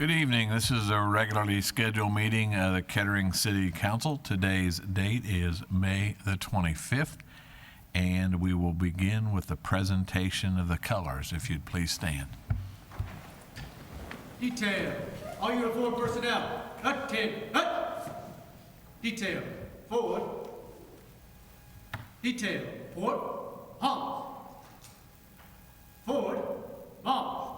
Good evening. This is a regularly scheduled meeting of the Kettering City Council. Today's date is May the 25th, and we will begin with the presentation of the colors. If you'd please stand. Detail. All uniformed personnel. Cut 10. Cut. Detail. Forward. Detail. Port. Halt. Forward. March.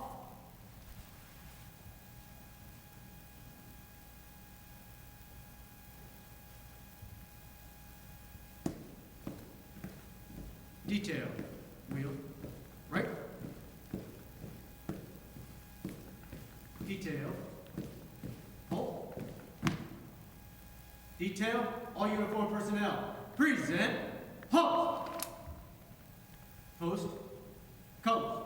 Detail. Wheel. Right. Detail. Halt. Detail. All uniformed personnel. Present. Halt. Post. Colors.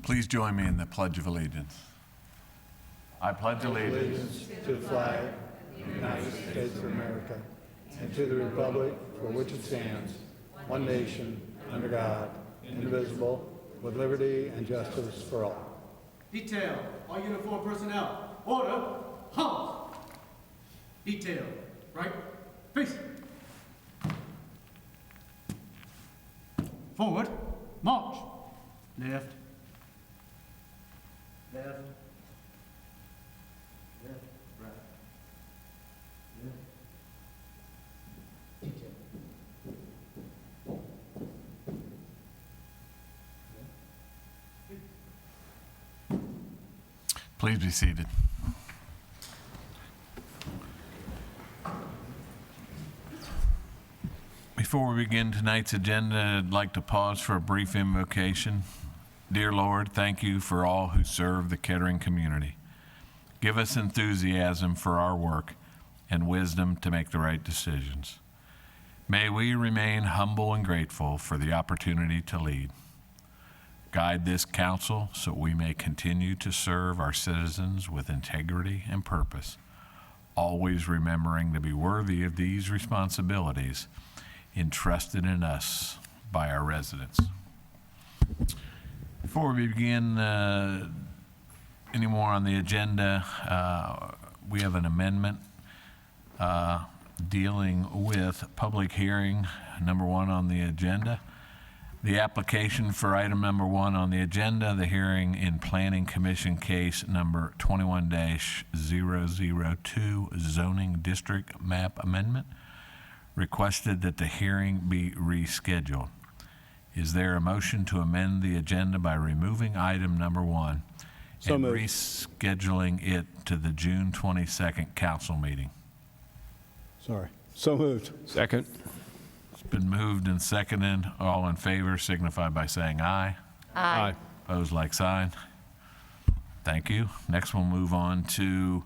Please join me in the Pledge of Allegiance. I pledge allegiance To the flag of the United States of America and to the republic for which it stands, one nation, under God, indivisible, with liberty and justice for all. Detail. All uniformed personnel. Order. Halt. Detail. Right. Face. Forward. March. Left. Left. Left. Right. Left. Detail. Please be seated. Before we begin tonight's agenda, I'd like to pause for a brief invocation. Dear Lord, thank you for all who serve the Kettering community. Give us enthusiasm for our work and wisdom to make the right decisions. May we remain humble and grateful for the opportunity to lead. Guide this council so we may continue to serve our citizens with integrity and purpose, always remembering to be worthy of these responsibilities entrusted in us by our residents. Before we begin any more on the agenda, we have an amendment dealing with public hearing number 1 on the agenda. The application for item number 1 on the agenda, the hearing in Planning Commission case number 21-002 zoning district map amendment, requested that the hearing be rescheduled. Is there a motion to amend the agenda by removing item number 1 and rescheduling it to the June 22nd council meeting? Sorry. So moved. Second. It's been moved and seconded. All in favor signify by saying aye. Aye. Opposed, like sign. Thank you. Next, we'll move on to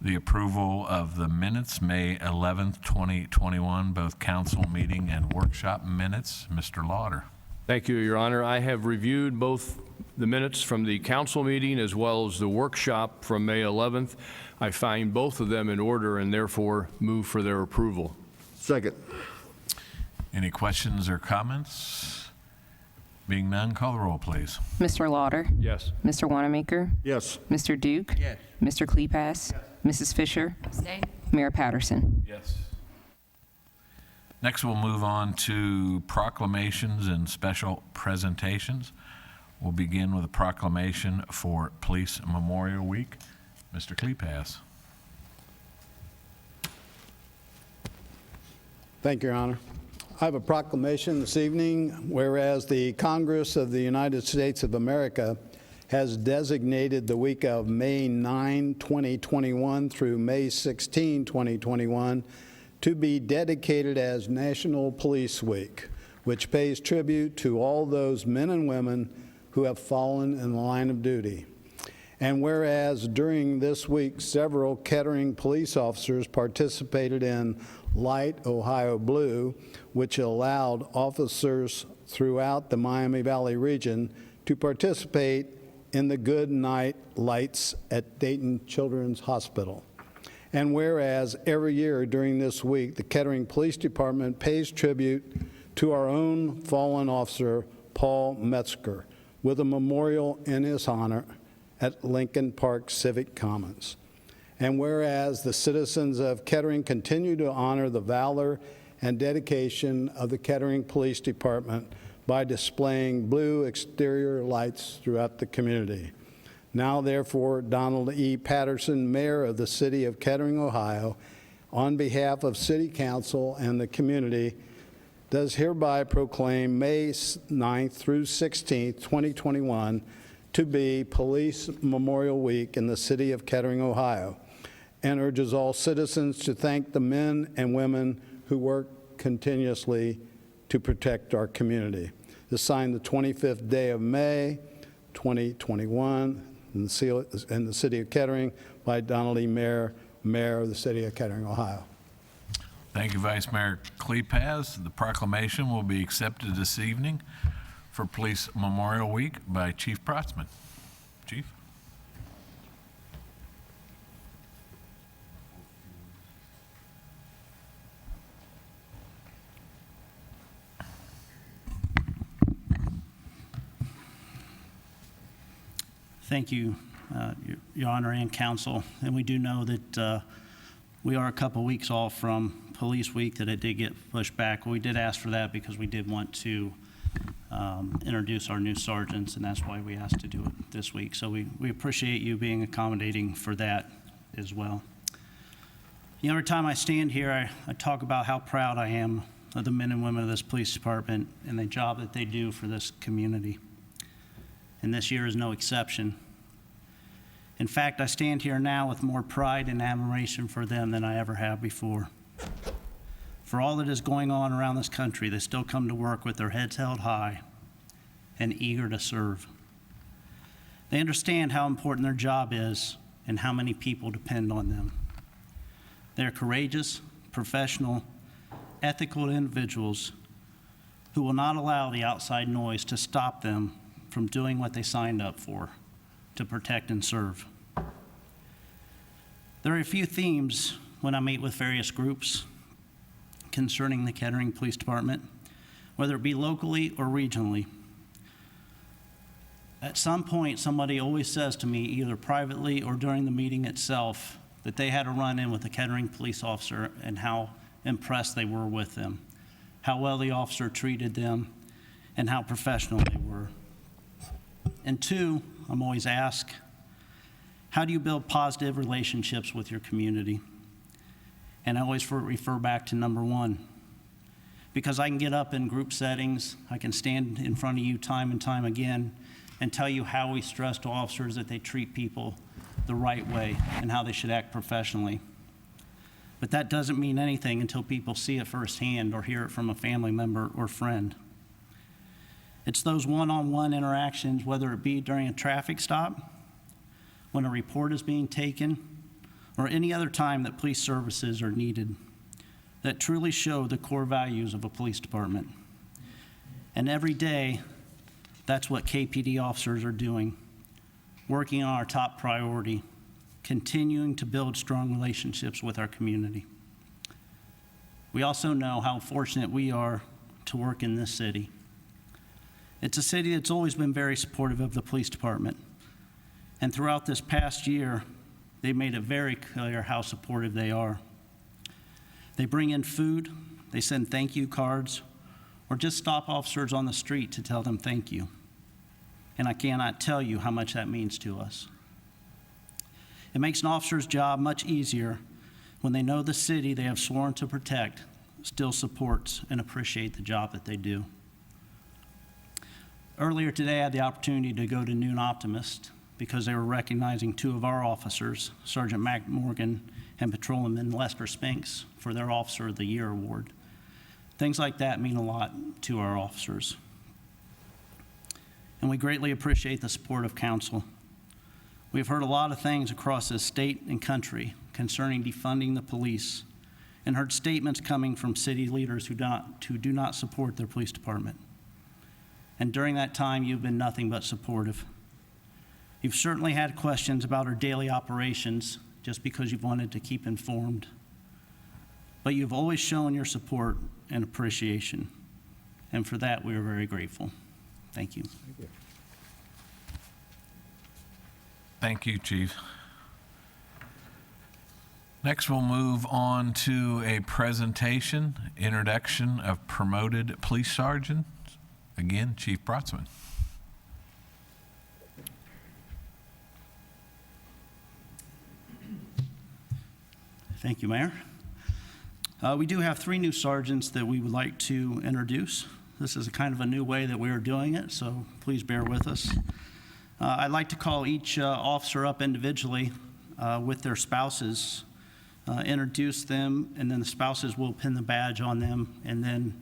the approval of the minutes, May 11th, 2021, both council meeting and workshop minutes. Mr. Lauder. Thank you, Your Honor. I have reviewed both the minutes from the council meeting as well as the workshop from May 11th. I find both of them in order and therefore move for their approval. Second. Any questions or comments? Being none, call the roll, please. Mr. Lauder? Yes. Mr. Wanamaker? Yes. Mr. Duke? Yes. Mr. Klepass? Mrs. Fisher? Mayor Patterson? Yes. Next, we'll move on to proclamations and special presentations. We'll begin with a proclamation for Police Memorial Week. Mr. Klepass. Thank you, Your Honor. I have a proclamation this evening, whereas the Congress of the United States of America has designated the week of May 9, 2021 through May 16, 2021 to be dedicated as National Police Week, which pays tribute to all those men and women who have fallen in the line of duty. And whereas during this week, several Kettering police officers participated in Light Ohio Blue, which allowed officers throughout the Miami Valley region to participate in the Good Night Lights at Dayton Children's Hospital. And whereas every year during this week, the Kettering Police Department pays tribute to our own fallen officer, Paul Metzger, with a memorial in his honor at Lincoln Park Civic Commons. And whereas the citizens of Kettering continue to honor the valor and dedication of the Kettering Police Department by displaying blue exterior lights throughout the community. Now, therefore, Donald E. Patterson, Mayor of the City of Kettering, Ohio, on behalf of City Council and the community, does hereby proclaim May 9th through 16th, 2021, to be Police Memorial Week in the City of Kettering, Ohio, and urges all citizens to thank the men and women who work continuously to protect our community. This is signed the 25th day of May, 2021, in the City of Kettering by Donald E. Mayor of the City of Kettering, Ohio. Thank you, Vice Mayor Klepaz. The proclamation will be accepted this evening for Police Memorial Week by Chief Protzman. Chief? Thank you, Your Honor and Council. And we do know that we are a couple weeks off from Police Week, that it did get pushed back. We did ask for that because we did want to introduce our new sergeants, and that's why we asked to do it this week. So we appreciate you being accommodating for that as well. You know, every time I stand here, I talk about how proud I am of the men and women of this police department and the job that they do for this community. And this year is no exception. In fact, I stand here now with more pride and admiration for them than I ever have before. For all that is going on around this country, they still come to work with their heads held high and eager to serve. They understand how important their job is and how many people depend on them. They're courageous, professional, ethical individuals who will not allow the outside noise to stop them from doing what they signed up for, to protect and serve. There are a few themes when I meet with various groups concerning the Kettering Police Department, whether it be locally or regionally. At some point, somebody always says to me, either privately or during the meeting itself, that they had a run-in with a Kettering police officer and how impressed they were with them, how well the officer treated them, and how professional they were. And two, I'm always asked, how do you build positive relationships with your community? And I always refer back to number one, because I can get up in group settings, I can stand in front of you time and time again and tell you how we stress to officers that they treat people the right way and how they should act professionally. But that doesn't mean anything until people see it firsthand or hear it from a family member or friend. It's those one-on-one interactions, whether it be during a traffic stop, when a report is being taken, or any other time that police services are needed, that truly show the core values of a police department. And every day, that's what KPD officers are doing, working on our top priority, continuing to build strong relationships with our community. We also know how fortunate we are to work in this city. It's a city that's always been very supportive of the police department. And throughout this past year, they made it very clear how supportive they are. They bring in food, they send thank you cards, or just stop officers on the street to tell them thank you. And I cannot tell you how much that means to us. It makes an officer's job much easier when they know the city they have sworn to protect still supports and appreciates the job that they do. Earlier today, I had the opportunity to go to Noon Optimist because they were recognizing two of our officers, Sergeant Mac Morgan and Patrolman Lester Spinks, for their Officer of the Year award. Things like that mean a lot to our officers. And we greatly appreciate the support of council. We've heard a lot of things across this state and country concerning defunding the police, and heard statements coming from city leaders who do not support their police department. And during that time, you've been nothing but supportive. You've certainly had questions about our daily operations just because you've wanted to keep informed. But you've always shown your support and appreciation. And for that, we are very grateful. Thank you. Thank you, Chief. Next, we'll move on to a presentation, introduction of promoted police sergeants. Again, Chief Brotzman. Thank you, Mayor. We do have 3 new sergeants that we would like to introduce. This is a kind of a new way that we are doing it, so please bear with us. I'd like to call each officer up individually with their spouses, introduce them, and then the spouses will pin the badge on them, and then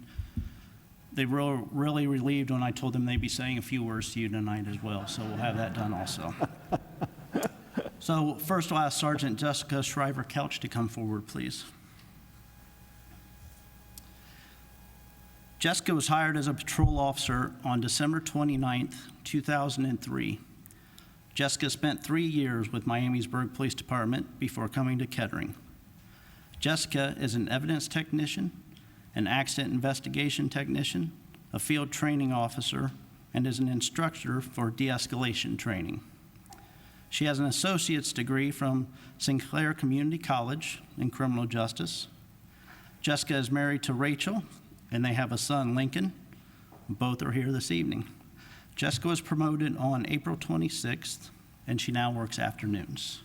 they were really relieved when I told them they'd be saying a few words to you tonight as well, so we'll have that done also. So first I'll ask Sergeant Jessica Shriver-Couch to come forward, please. Jessica was hired as a patrol officer on December 29th, 2003. Jessica spent 3 years with Miamisburg Police Department before coming to Kettering. Jessica is an evidence technician, an accident investigation technician, a field training officer, and is an instructor for de-escalation training. She has an associate's degree from Sinclair Community College in criminal justice. Jessica is married to Rachel, and they have a son, Lincoln. Both are here this evening. Jessica was promoted on April 26th, and she now works afternoons.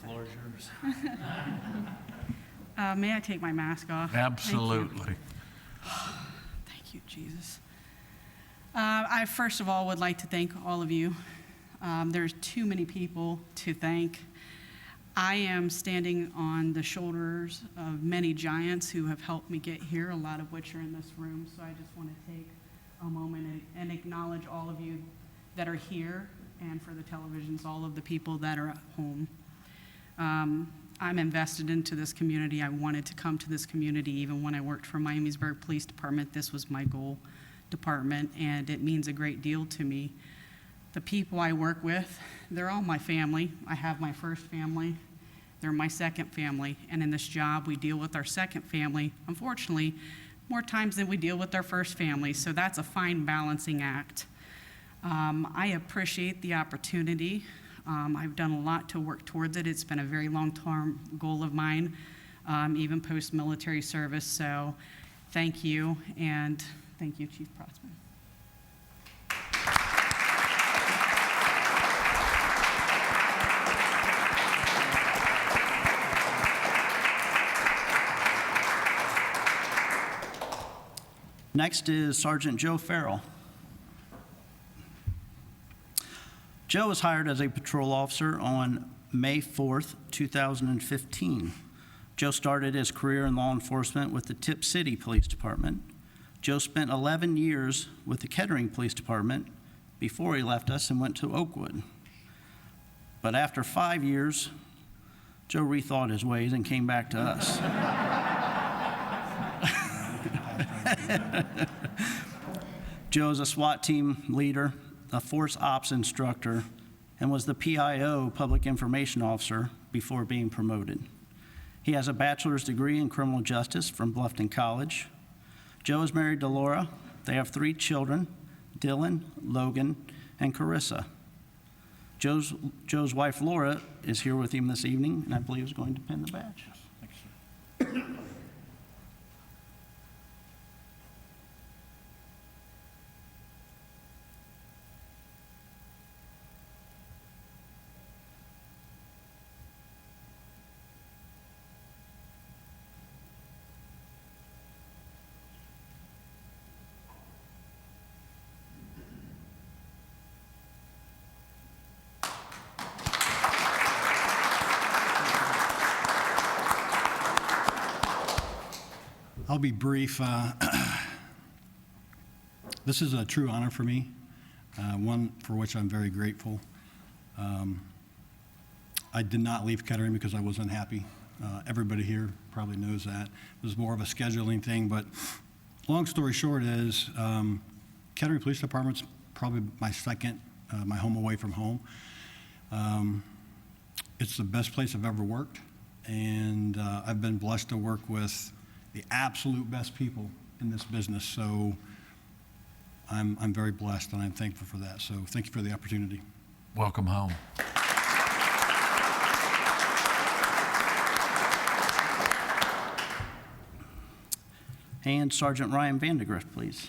Floor is yours. May I take my mask off? Absolutely. Thank you, Jesus. I first of all would like to thank all of you. There's too many people to thank. I am standing on the shoulders of many giants who have helped me get here, a lot of which are in this room. So I just want to take a moment and acknowledge all of you that are here, and for the televisions, all of the people that are at home. I'm invested into this community. I wanted to come to this community even when I worked for Miamisburg Police Department. This was my goal department, and it means a great deal to me. The people I work with, they're all my family. I have my first family. They're my second family. And in this job, we deal with our second family, unfortunately, more times than we deal with our first family. So that's a fine balancing act. I appreciate the opportunity. I've done a lot to work towards it. It's been a very long-term goal of mine, even post-military service. So thank you, and thank you, Chief Protzman. Next is Sergeant Joe Farrell. Joe was hired as a patrol officer on May 4th, 2015. Joe started his career in law enforcement with the Tip City Police Department. Joe spent 11 years with the Kettering Police Department before he left us and went to Oakwood. But after 5 years, Joe rethought his ways and came back to us. Joe's a SWAT team leader, a force ops instructor, and was the PIO, Public Information Officer, before being promoted. He has a bachelor's degree in criminal justice from Bluffton College. Joe is married to Laura. They have 3 children, Dylan, Logan, and Carissa. Joe's wife, Laura, is here with him this evening, and I believe is going to pin the badge. I'll be brief. This is a true honor for me, one for which I'm very grateful. I did not leave Kettering because I was unhappy. Everybody here probably knows that. It was more of a scheduling thing, but long story short is Kettering Police Department's probably my second, my home away from home. It's the best place I've ever worked, and I've been blessed to work with the absolute best people in this business. So I'm very blessed, and I'm thankful for that. So thank you for the opportunity. Welcome home. And Sergeant Ryan Vandegrift, please.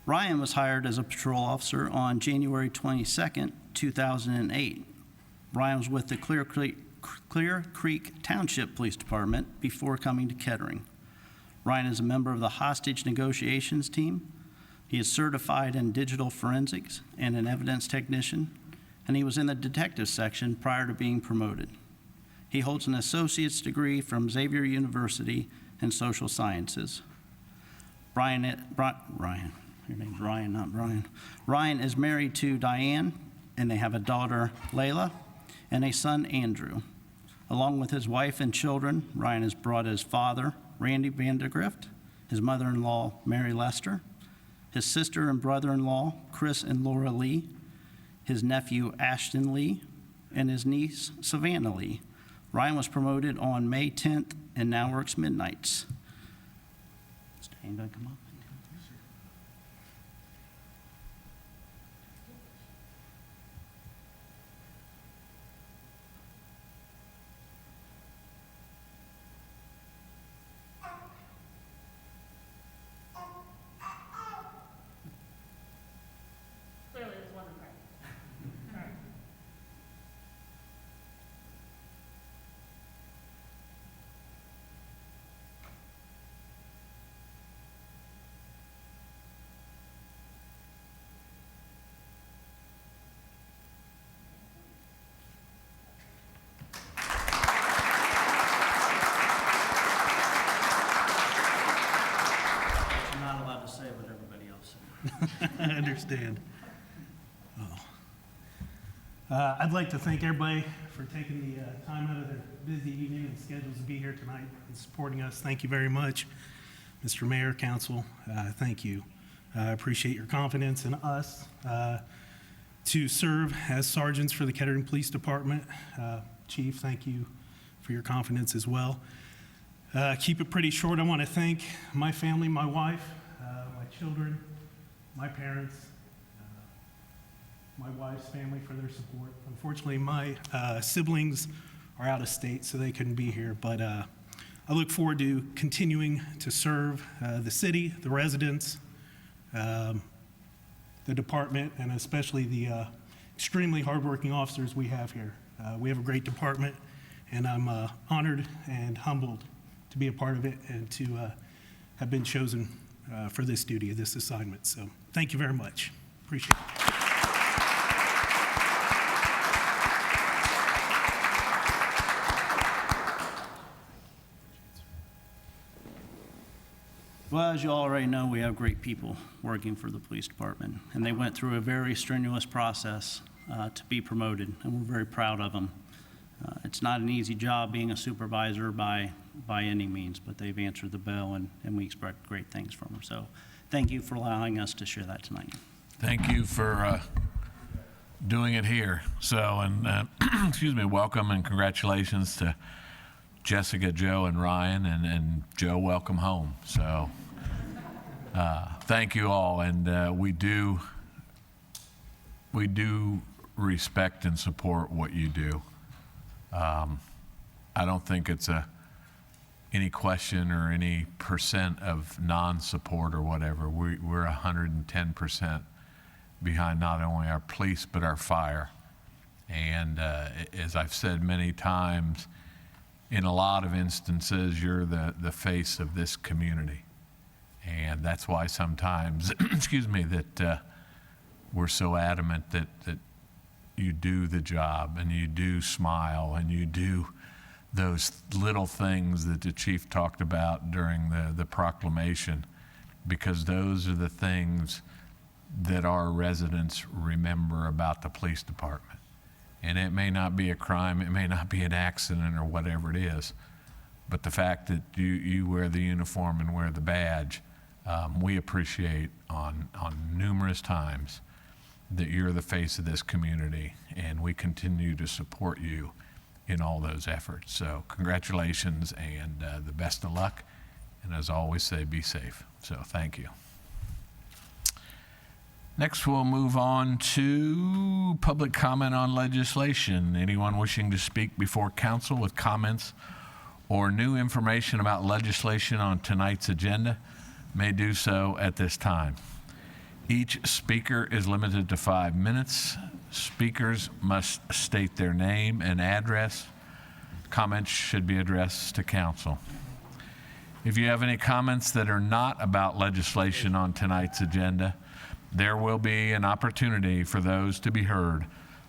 Ryan was hired as a patrol officer on January 22nd, 2008. Ryan was with the Clear Creek Township Police Department before coming to Kettering. Ryan is a member of the hostage negotiations team. He is certified in digital forensics and an evidence technician, and he was in the detective section prior to being promoted. He holds an associate's degree from Xavier University in social sciences. Ryan, your name's Ryan, not Brian. Ryan is married to Diane, and they have a daughter, Layla, and a son, Andrew. Along with his wife and children, Ryan has brought his father, Randy Vandegrift, his mother-in-law, Mary Lester, his sister and brother-in-law, Chris and Laura Lee, his nephew, Ashton Lee, and his niece, Savannah Lee. Ryan was promoted on May 10th and now works midnights. Stand up, come up. I understand. I'd like to thank everybody for taking the time out of their busy evening and schedules to be here tonight and supporting us. Thank you very much. Mr. Mayor, Council, thank you. I appreciate your confidence in us to serve as sergeants for the Kettering Police Department. Chief, thank you for your confidence as well. Keep it pretty short. I want to thank my family, my wife, my children, my parents, my wife's family for their support. Unfortunately, my siblings are out of state, so they couldn't be here, but I look forward to continuing to serve the city, the residents, the department, and especially the extremely hardworking officers we have here. We have a great department, and I'm honored and humbled to be a part of it and to have been chosen for this duty, this assignment. So thank you very much. Appreciate it. Well, as you all already know, we have great people working for the police department, and they went through a very strenuous process to be promoted, and we're very proud of them. It's not an easy job being a supervisor by any means, but they've answered the bell, and we expect great things from them. So thank you for allowing us to share that tonight. Thank you for doing it here. So, and excuse me, welcome and congratulations to Jessica, Joe, and Ryan, and Joe, welcome home. So, thank you all, and we do respect and support what you do. I don't think it's any question or any percent of non-support or whatever. We're 110% behind not only our police but our fire. And as I've said many times, in a lot of instances, you're the face of this community. And that's why sometimes, excuse me, that we're so adamant that you do the job and you do smile and you do those little things that the chief talked about during the proclamation, because those are the things that our residents remember about the police department. And it may not be a crime, it may not be an accident or whatever it is, but the fact that you wear the uniform and wear the badge, we appreciate on numerous times that you're the face of this community, and we continue to support you in all those efforts. So congratulations and the best of luck. And as I always say, be safe. So thank you. Next, we'll move on to public comment on legislation. Anyone wishing to speak before council with comments or new information about legislation on tonight's agenda may do so at this time. Each speaker is limited to 5 minutes. Speakers must state their name and address. Comments should be addressed to council. If you have any comments that are not about legislation on tonight's agenda, there will be an opportunity for those to be heard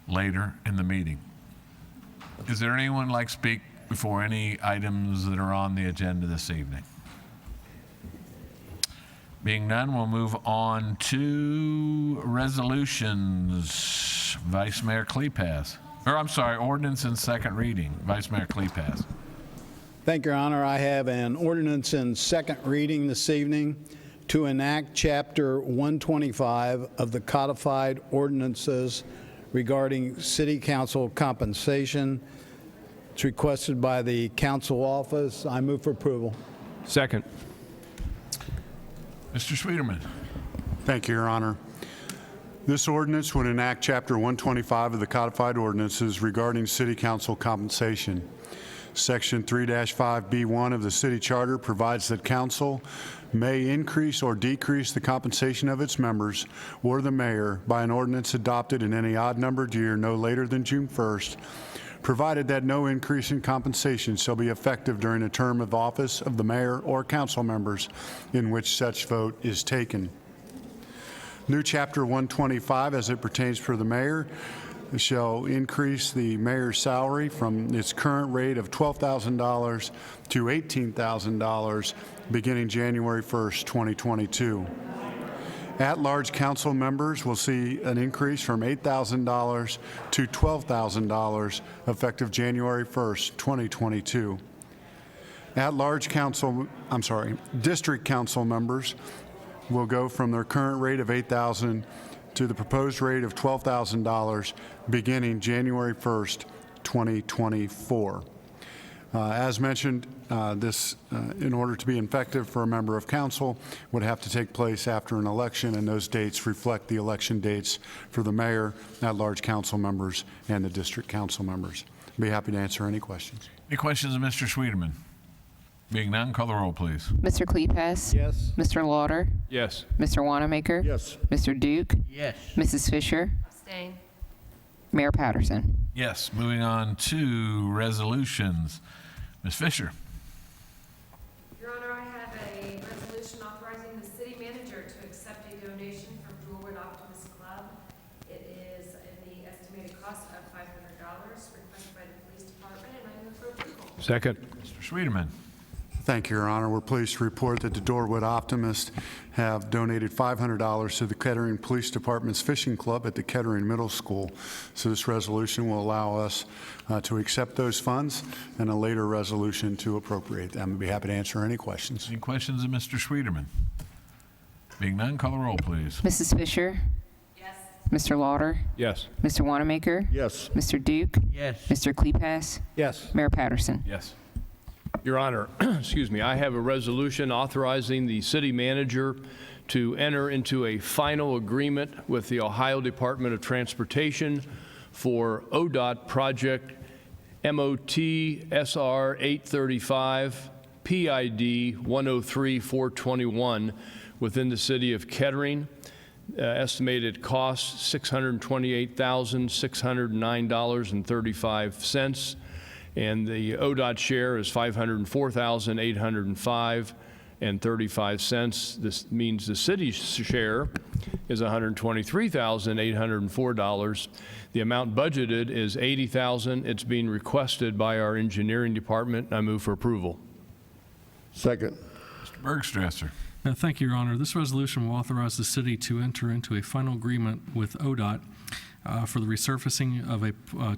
later in the meeting. Is there anyone like to speak before any items that are on the agenda this evening? Being none, we'll move on to resolutions. Vice Mayor Kleepass. Or I'm sorry, ordinance in second reading. Vice Mayor Kleepass. Thank you, Your Honor. I have an ordinance in second reading this evening to enact Chapter 125 of the codified ordinances regarding city council compensation. It's requested by the council office. I move for approval. Second. Mr. Sweeterman. Thank you, Your Honor. This ordinance would enact Chapter 125 of the codified ordinances regarding city council compensation. Section 3-5B1 of the city charter provides that council may increase or decrease the compensation of its members or the mayor by an ordinance adopted in any odd-numbered year no later than June 1st, provided that no increase in compensation shall be effective during a term of office of the mayor or council members in which such vote is taken. New Chapter 125, as it pertains for the mayor, shall increase the mayor's salary from its current rate of $12,000 to $18,000 beginning January 1st, 2022. At-large council members will see an increase from $8,000 to $12,000 effective January 1st, 2022. District council members will go from their current rate of $8,000 to the proposed rate of $12,000 beginning January 1st, 2024. As mentioned, this, in order to be effective for a member of council, would have to take place after an election, and those dates reflect the election dates for the mayor, at-large council members, and the district council members. I'd be happy to answer any questions. Any questions of Mr. Sweeterman? Being none, call the roll, please. Mr. Kleepass? Yes. Mr. Lauder? Yes. Mr. Wanamaker? Yes. Mr. Duke? Yes. Mrs. Fisher? Abstain. Mayor Patterson? Yes, moving on to resolutions. Ms. Fisher. Your Honor, I have a resolution authorizing the city manager to accept a donation from Jewelwood Optimist Club. It is in the estimated cost of $500 requested by the police department, and I move for approval. Second. Mr. Sweeterman. Thank you, Your Honor. We're pleased to report that the Dorwood Optimists have donated $500 to the Kettering Police Department's fishing club at the Kettering Middle School. So this resolution will allow us to accept those funds and a later resolution to appropriate them. I'd be happy to answer any questions. Any questions of Mr. Sweeterman? Being none, call the roll, please. Mrs. Fisher? Yes. Mr. Lauder? Yes. Mr. Wanamaker? Yes. Mr. Duke? Yes. Mr. Klepass? Yes. Mayor Patterson? Yes. Your Honor, excuse me, I have a resolution authorizing the city manager to enter into a final agreement with the Ohio Department of Transportation for ODOT project MOT SR 835 PID 103421 within the city of Kettering. Estimated cost $628,609.35. And the ODOT share is $504,805.35. This means the city's share is $123,804. The amount budgeted is $80,000. It's being requested by our engineering department. I move for approval. Second. Mr. Bergstresser. Thank you, Your Honor. This resolution will authorize the city to enter into a final agreement with ODOT for the resurfacing of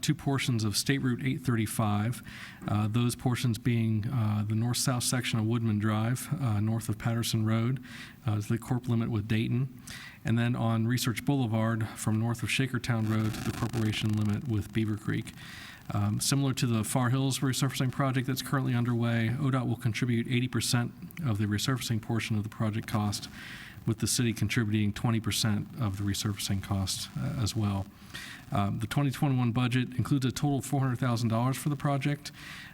two portions of State Route 835, those portions being the north-south section of Woodman Drive, north of Patterson Road, the corp limit with Dayton, and then on Research Boulevard from north of Shakertown Road to the corporation limit with Beaver Creek. Similar to the Far Hills resurfacing project that's currently underway, ODOT will contribute 80% of the resurfacing portion of the project cost, with the city contributing 20% of the resurfacing costs as well. The 2021 budget includes a total of $400,000 for the project.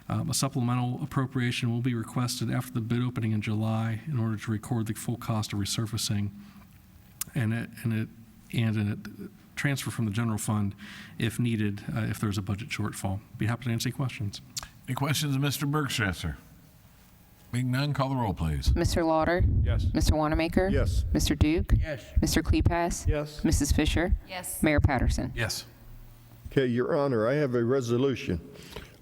A supplemental appropriation will be requested after the bid opening in July in order to record the full cost of resurfacing and a transfer from the general fund if needed, if there's a budget shortfall. Be happy to answer any questions. Any questions of Mr. Bergstresser? Being none, call the roll, please. Mr. Lauder? Yes. Mr. Wanamaker? Yes. Mr. Duke? Yes. Mr. Klepass? Yes. Mrs. Fisher? Yes. Mayor Patterson? Yes. Okay, Your Honor, I have a resolution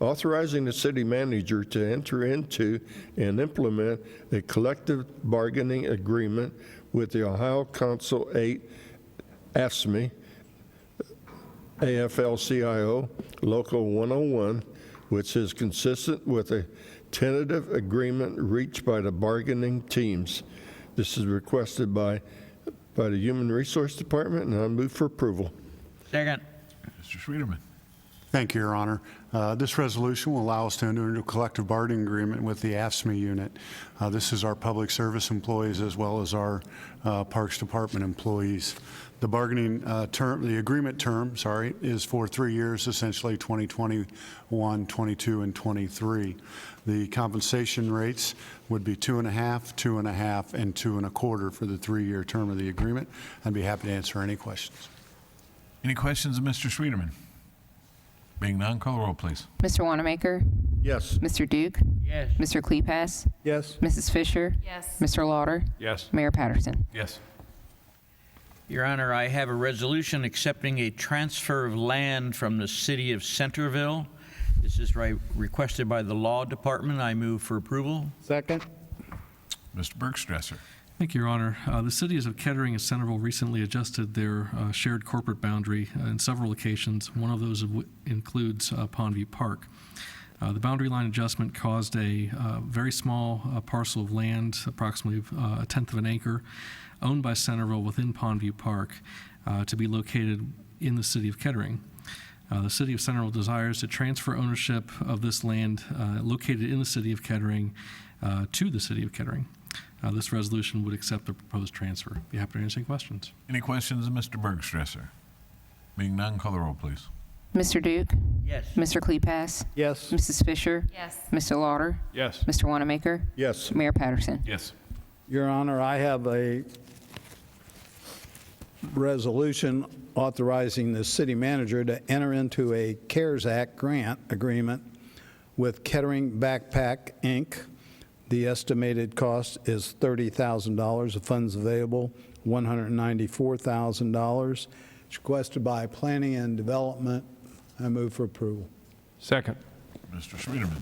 authorizing the city manager to enter into and implement a collective bargaining agreement with the Ohio Council 8 AFSCME, AFL-CIO, Local 101, which is consistent with a tentative agreement reached by the bargaining teams. This is requested by the Human Resource Department, and I move for approval. Second. Mr. Schwederman. Thank you, Your Honor. This resolution will allow us to enter into a collective bargaining agreement with the AFSCME unit. This is our public service employees as well as our Parks Department employees. The bargaining the agreement term, is for 3 years, essentially 2021, 22, and 23. The compensation rates would be 2.5%, 2.5%, and 2.25% for the 3-year term of the agreement. I'd be happy to answer any questions. Any questions of Mr. Schwederman? Being none, call the roll, please. Mr. Wanamaker? Yes. Mr. Duke? Yes. Mr. Klepass? Yes. Mrs. Fisher? Yes. Mr. Lauder? Yes. Mayor Patterson? Yes. Your Honor, I have a resolution accepting a transfer of land from the city of Centerville. This is requested by the Law Department. I move for approval. Second. Mr. Bergstresser. Thank you, Your Honor. The cities of Kettering and Centerville recently adjusted their shared corporate boundary in several locations. One of those includes Pondview Park. The boundary line adjustment caused a very small parcel of land, approximately a tenth of an acre, owned by Centerville within Pondview Park, to be located in the city of Kettering. The city of Centerville desires to transfer ownership of this land located in the city of Kettering to the city of Kettering. This resolution would accept the proposed transfer. Be happy to answer any questions. Any questions of Mr. Bergstresser? Being none, call the roll, please. Mr. Duke? Yes. Mr. Klepass? Yes. Mrs. Fisher? Yes. Mr. Lauder? Yes. Mr. Wanamaker? Yes. Mayor Patterson? Yes. Your Honor, I have a resolution authorizing the city manager to enter into a CARES Act grant agreement with Kettering Backpack, Inc. The estimated cost is $30,000. The funds available, $194,000. It's requested by Planning and Development. I move for approval. Second. Mr. Schwederman.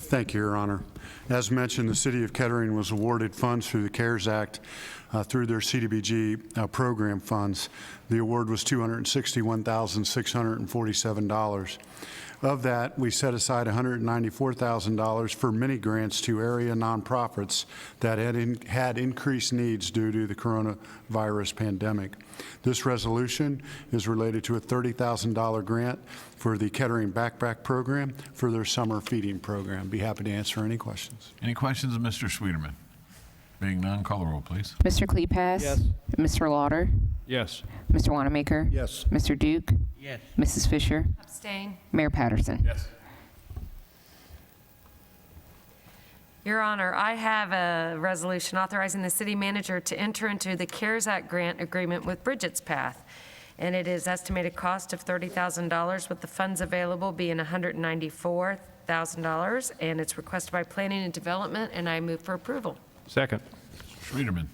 Thank you, Your Honor. As mentioned, the City of Kettering was awarded funds through the CARES Act through their CDBG program funds. The award was $261,647. Of that, we set aside $194,000 for mini grants to area nonprofits that had increased needs due to the coronavirus pandemic. This resolution is related to a $30,000 grant for the Kettering Backpack Program for their summer feeding program. Be happy to answer any questions. Any questions of Mr. Sweeterman? Being none, call the roll, please. Mr. Kleepass? Yes. Mr. Lauder? Yes. Mr. Wanamaker? Yes. Mr. Duke? Yes. Mrs. Fisher? Abstain. Mayor Patterson? Yes. Your Honor, I have a resolution authorizing the city manager to enter into the CARES Act grant agreement with Bridget's Path, and it is estimated cost of $30,000, with the funds available being $194,000, and it's requested by Planning and Development, and I move for approval. Second. Sweeterman.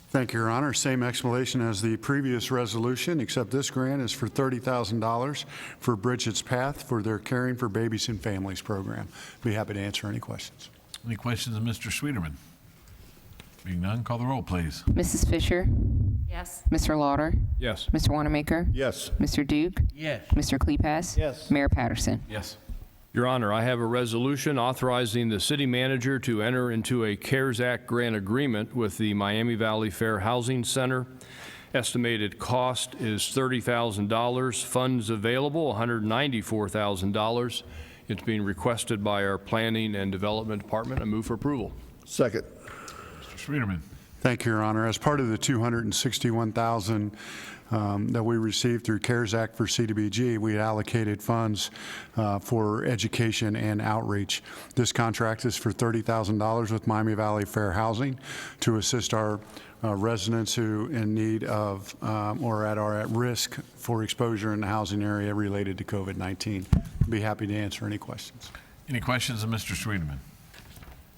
Thank you, Your Honor. Same explanation as the previous resolution, except this grant is for $30,000 for Bridget's Path for their Caring for Babies and Families program. Be happy to answer any questions. Any questions of Mr. Sweeterman? Being none, call the roll, please. Mrs. Fisher? Yes. Mr. Lauder? Yes. Mr. Wanamaker? Yes. Mr. Duke? Yes. Mr. Kleepass? Yes. Mayor Patterson? Yes. Your Honor, I have a resolution authorizing the city manager to enter into a CARES Act grant agreement with the Miami Valley Fair Housing Center. Estimated cost is $30,000. Funds available, $194,000. It's being requested by our Planning and Development Department. I move for approval. Second. Mr. Sweeterman. Thank you, Your Honor. As part of the $261,000 that we received through CARES Act for CDBG, we allocated funds for education and outreach. This contract is for $30,000 with Miami Valley Fair Housing to assist our residents who in need of or are at risk for exposure in the housing area related to COVID-19. Be happy to answer any questions. Any questions of Mr. Sweeterman?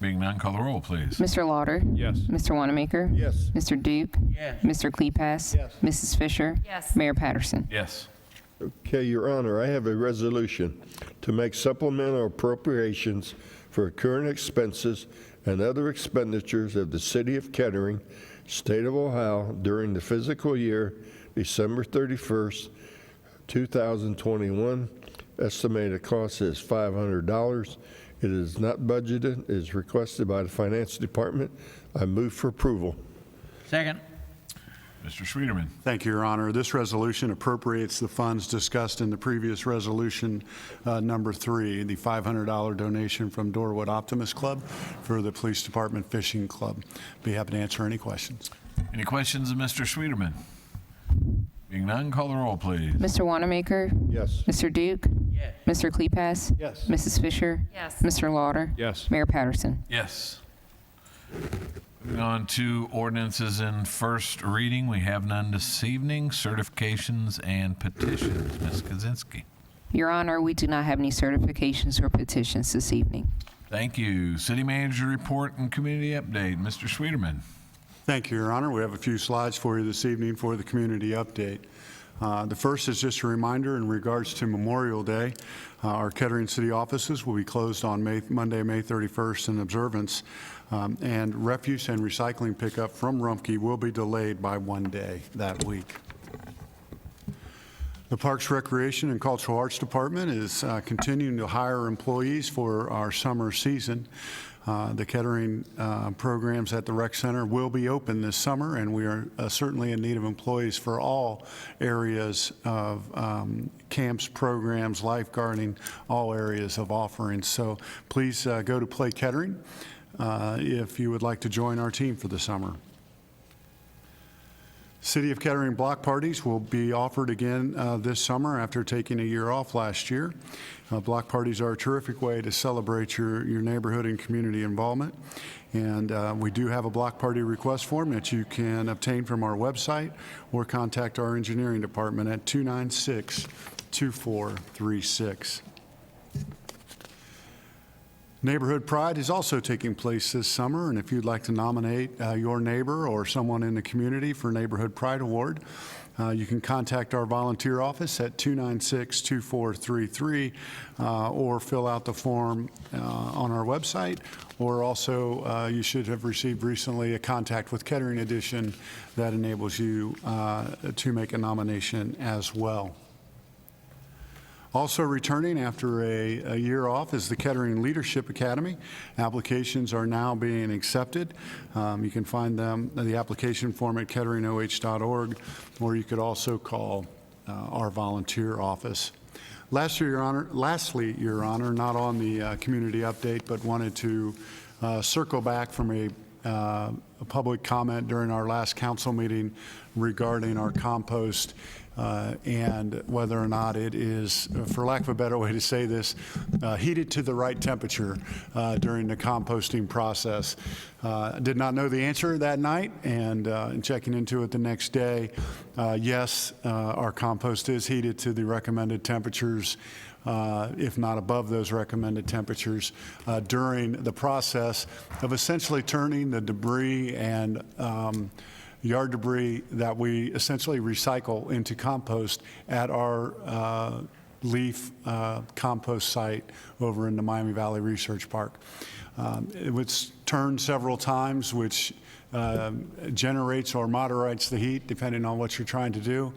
Being none, call the roll, please. Mr. Lauder? Yes. Mr. Wanamaker? Yes. Mr. Duke? Yes. Mr. Kleepass? Yes. Mrs. Fisher? Yes. Mayor Patterson? Yes. Okay, Your Honor, I have a resolution to make supplemental appropriations for current expenses and other expenditures of the City of Kettering, State of Ohio during the fiscal year December 31st, 2021. Estimated cost is $500. It is not budgeted. It is requested by the Finance Department. I move for approval. Second. Mr. Sweeterman. Thank you, Your Honor. This resolution appropriates the funds discussed in the previous resolution, number 3, the $500 donation from Dorwood Optimist Club for the Police Department Fishing Club. Be happy to answer any questions. Any questions of Mr. Sweeterman? Being none, call the roll, please. Mr. Wanamaker? Yes. Mr. Duke? Yes. Mr. Kleepass? Yes. Mrs. Fisher? Yes. Mr. Lauder? Yes. Mayor Patterson? Yes. Moving on to ordinances in first reading. We have none this evening. Certifications and petitions. Ms. Kaczynski. Your Honor, we do not have any certifications or petitions this evening. Thank you. City Manager report and community update. Mr. Sweeterman. Thank you, Your Honor. We have a few slides for you this evening for the community update. The first is just a reminder in regards to Memorial Day. Our Kettering City offices will be closed on Monday, May 31st in observance, and refuse and recycling pickup from Rumpke will be delayed by one day that week. The Parks, Recreation, and Cultural Arts Department is continuing to hire employees for our summer season. The Kettering programs at the Rec Center will be open this summer, and we are certainly in need of employees for all areas of camps, programs, lifeguarding, all areas of offerings. So please go to Play Kettering if you would like to join our team for the summer. City of Kettering block parties will be offered again this summer after taking a year off last year. Block parties are a terrific way to celebrate your neighborhood and community involvement. And we do have a block party request form that you can obtain from our website or contact our engineering department at 296-2436. Neighborhood Pride is also taking place this summer, and if you'd like to nominate your neighbor or someone in the community for Neighborhood Pride Award, You can contact our volunteer office at 296-2433 or fill out the form on our website, or also you should have received recently a Contact with Kettering edition that enables you to make a nomination as well. Also returning after a year off is the Kettering Leadership Academy. Applications are now being accepted. You can find the application form at ketteringoh.org, or you could also call our volunteer office. Lastly, Your Honor, not on the community update, but wanted to circle back from a public comment during our last council meeting regarding our compost and whether or not it is, for lack of a better way to say this, heated to the right temperature during the composting process. I did not know the answer that night, and in checking into it the next day, yes, our compost is heated to the recommended temperatures, if not above those recommended temperatures, during the process of essentially turning the debris and yard debris that we essentially recycle into compost at our leaf compost site over in the Miami Valley Research Park. It was turned several times, which generates or moderates the heat depending on what you're trying to do.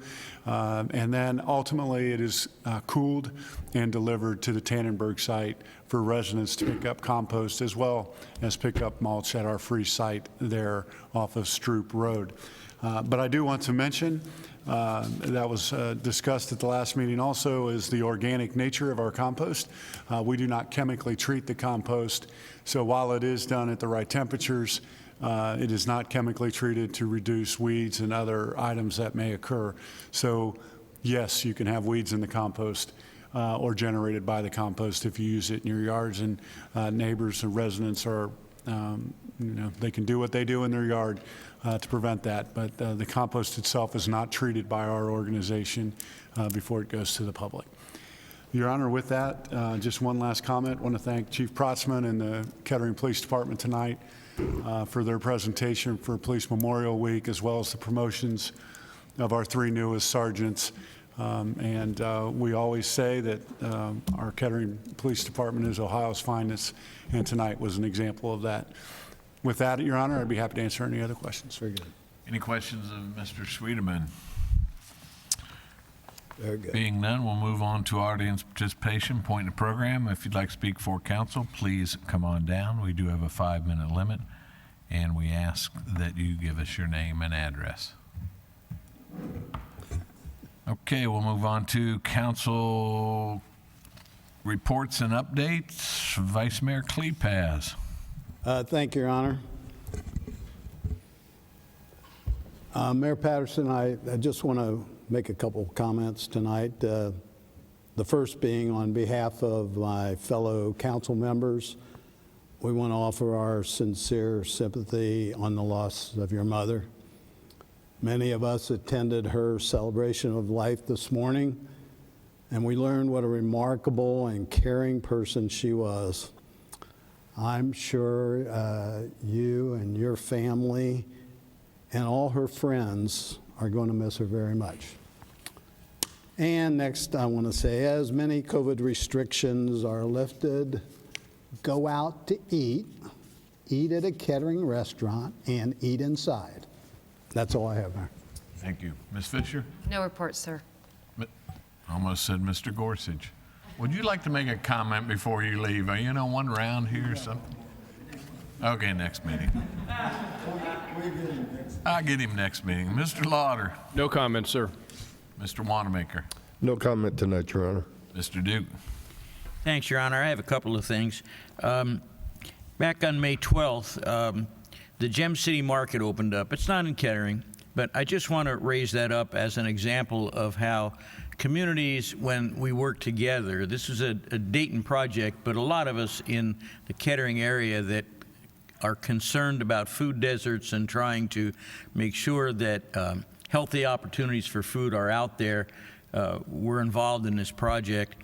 And then ultimately it is cooled and delivered to the Tannenberg site for residents to pick up compost as well as pick up mulch at our free site there off of Stroop Road. But I do want to mention that was discussed at the last meeting also is the organic nature of our compost. We do not chemically treat the compost, so while it is done at the right temperatures, it is not chemically treated to reduce weeds and other items that may occur. So yes, you can have weeds in the compost or generated by the compost if you use it in your yards, and neighbors and residents are, they can do what they do in their yard to prevent that. But the compost itself is not treated by our organization before it goes to the public. Your Honor, with that, just one last comment. I want to thank Chief Protzman and the Kettering Police Department tonight for their presentation for Police Memorial Week, as well as the promotions of our 3 newest sergeants. We always say that our Kettering Police Department is Ohio's finest, and tonight was an example of that. With that, Your Honor, I'd be happy to answer any other questions. Very good. Any questions of Mr. Sweeterman? Very good. Being none, we'll move on to audience participation, point of program. If you'd like to speak for council, please come on down. We do have a 5-minute limit, and we ask that you give us your name and address. Okay, we'll move on to council reports and updates. Vice Mayor Klepaz. Thank you, Your Honor. Mayor Patterson, I just want to make a couple comments tonight. The first being on behalf of my fellow council members, we want to offer our sincere sympathy on the loss of your mother. Many of us attended her celebration of life this morning, and we learned what a remarkable and caring person she was. I'm sure you and your family and all her friends are going to miss her very much. And next, I want to say, as many COVID restrictions are lifted, go out to eat at a Kettering restaurant, and eat inside. That's all I have, Mayor. Thank you. Ms. Fisher? No report, sir. Almost said Mr. Gorsuch. Would you like to make a comment before you leave? One round here or something? Okay, next meeting. I'll get him next meeting. Mr. Lauder? No comment, sir. Mr. Wanamaker? No comment tonight, Your Honor. Mr. Duke? Thanks, Your Honor. I have a couple of things. Back on May 12th, the Gem City Market opened up. It's not in Kettering, but I just want to raise that up as an example of how communities, when we work together, this is a Dayton project, but a lot of us in the Kettering area that are concerned about food deserts and trying to make sure that healthy opportunities for food are out there, we're involved in this project.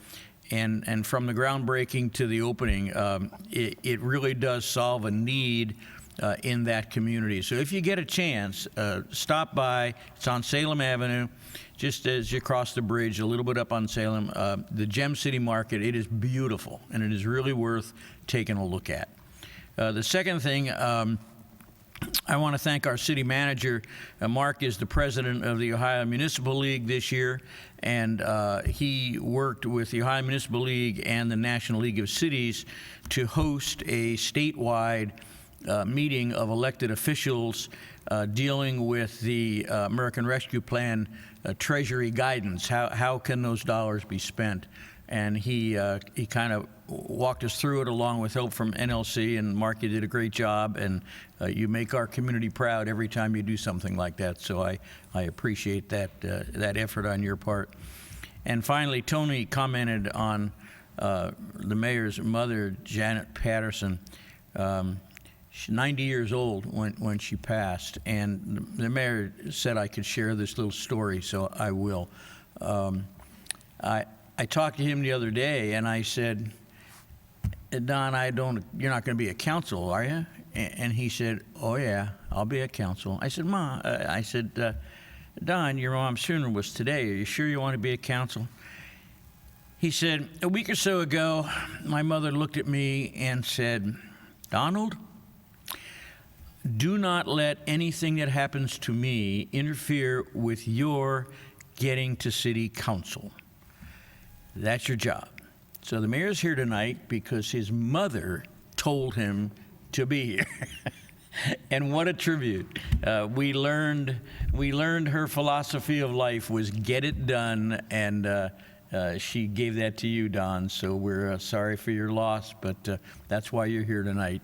And from the groundbreaking to the opening, it really does solve a need in that community. So if you get a chance, stop by. It's on Salem Avenue, just as you cross the bridge, a little bit up on Salem. The Gem City Market, it is beautiful, and it is really worth taking a look at. The second thing, I want to thank our city manager. Mark is the president of the Ohio Municipal League this year, and he worked with the Ohio Municipal League and the National League of Cities to host a statewide meeting of elected officials dealing with the American Rescue Plan Treasury guidance. How can those dollars be spent? And he kind of walked us through it along with help from NLC, and Mark, you did a great job, and you make our community proud every time you do something like that. So I appreciate that effort on your part. And finally, Tony commented on the mayor's mother, Janet Patterson. She's 90 years old when she passed, and the mayor said I could share this little story, so I will. I talked to him the other day, and I said, Don, you're not going to be a council, are you? And he said, oh yeah, I'll be a council. I said, Ma, Don, your mom's funeral was today. Are you sure you want to be a council? He said, a week or so ago, my mother looked at me and said, Donald, do not let anything that happens to me interfere with your getting to city council. That's your job. So the mayor's here tonight because his mother told him to be here. And what a tribute. We learned her philosophy of life was get it done, and she gave that to you, Don. So we're sorry for your loss, but that's why you're here tonight.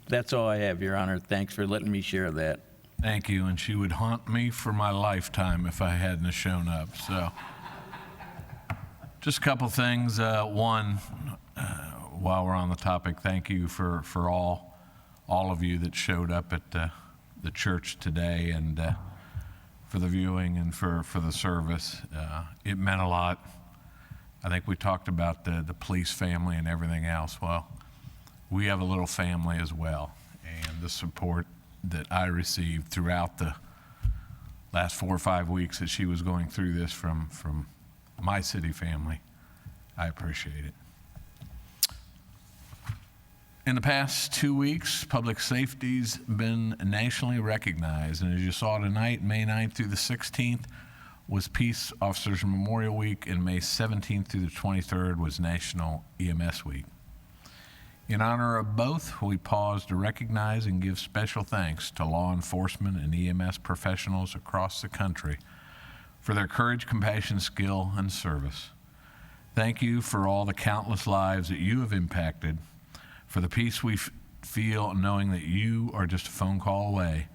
That's all I have, Your Honor. Thanks for letting me share that. Thank you, and she would haunt me for my lifetime if I hadn't shown up. So, just a couple things. One, while we're on the topic, thank you for all of you that showed up at the church today, and for the viewing and for the service. It meant a lot. I think we talked about the police family and everything else. Well, we have a little family as well, and the support that I received throughout the last 4 or 5 weeks that she was going through this from my city family, I appreciate it. In the past 2 weeks, public safety's been nationally recognized, and as you saw tonight, May 9th through the 16th was Peace Officers Memorial Week, and May 17th through the 23rd was National EMS Week. In honor of both, we pause to recognize and give special thanks to law enforcement and EMS professionals across the country for their courage, compassion, skill, and service. Thank you for all the countless lives that you have impacted, for the peace we feel knowing that you are just a phone call away,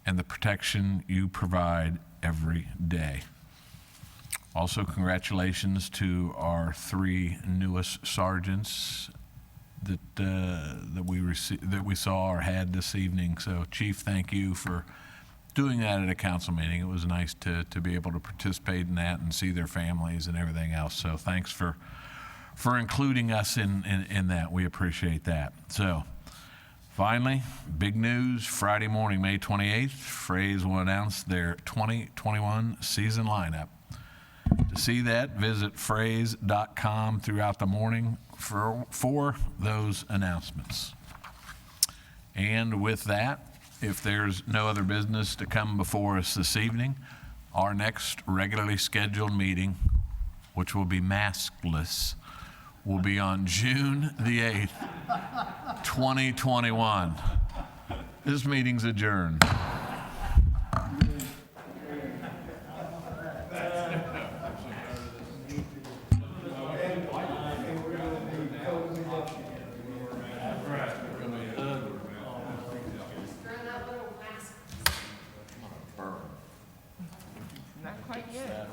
and the protection you provide every day. Also, congratulations to our 3 newest sergeants that we saw or had this evening. So, Chief, thank you for doing that at a council meeting. It was nice to be able to participate in that and see their families and everything else. So, thanks for including us in that. We appreciate that. So, finally, big news. Friday morning, May 28th, Frays will announce their 2021 season lineup. To see that, visit frays.com throughout the morning for those announcements. And with that, if there's no other business to come before us this evening, our next regularly scheduled meeting, which will be maskless, will be on June the 8th, 2021. This meeting's adjourned. Not quite yet.